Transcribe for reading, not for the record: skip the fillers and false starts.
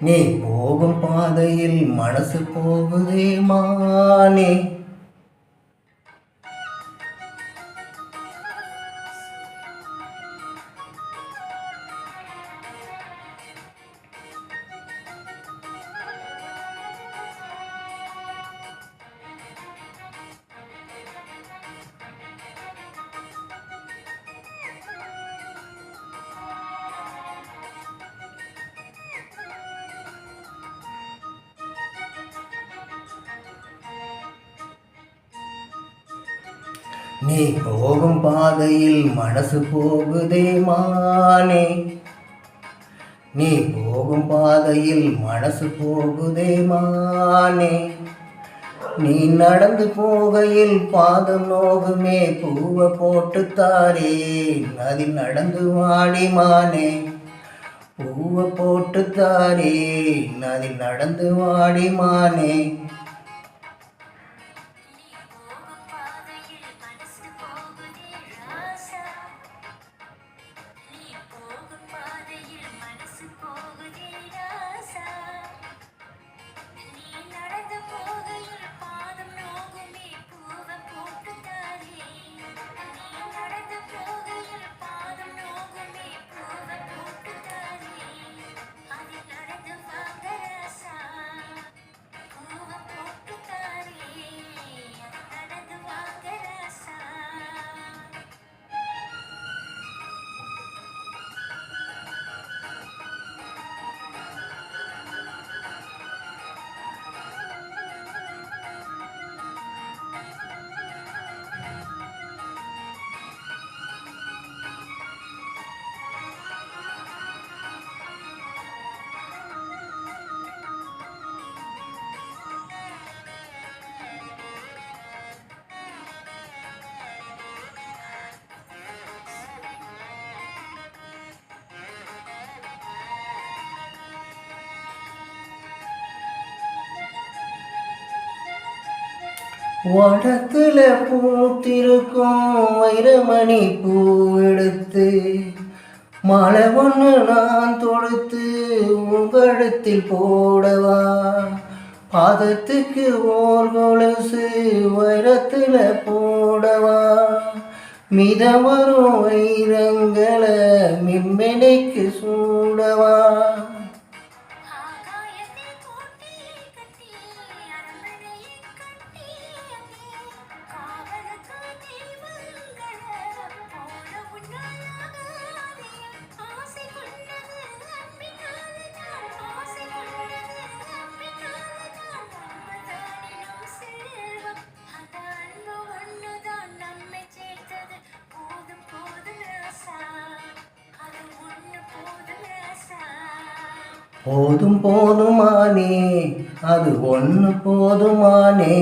நீ போகும் பாதையில் மனசு போகுதே மானே. நீ போகும் பாதையில் மனசு போகுதே மானே. நீ போகும் பாதையில் மனசு போகுதே மானே. நீ நடந்து போகையில் பாதம் நோகுமே பூவை போட்டு தாரே. அதில் நடந்து வாடி மானே பூவை போட்டு தாரே. அதில் நடந்து வாடி மானே. வடக்குல பூத்திருக்கும் வைரமணி பூ எடுத்து மழை ஒன்று நான் தொடுத்து உங்களிடத்தில் போடவா. பாதத்துக்கு ஓர் கொலுசு வைரத்துல போடவா. மிதவரும் வைரங்களை மின்மனைக்கு சூடவா. போதும் போதுமானே அது ஒன்று போதுமானே.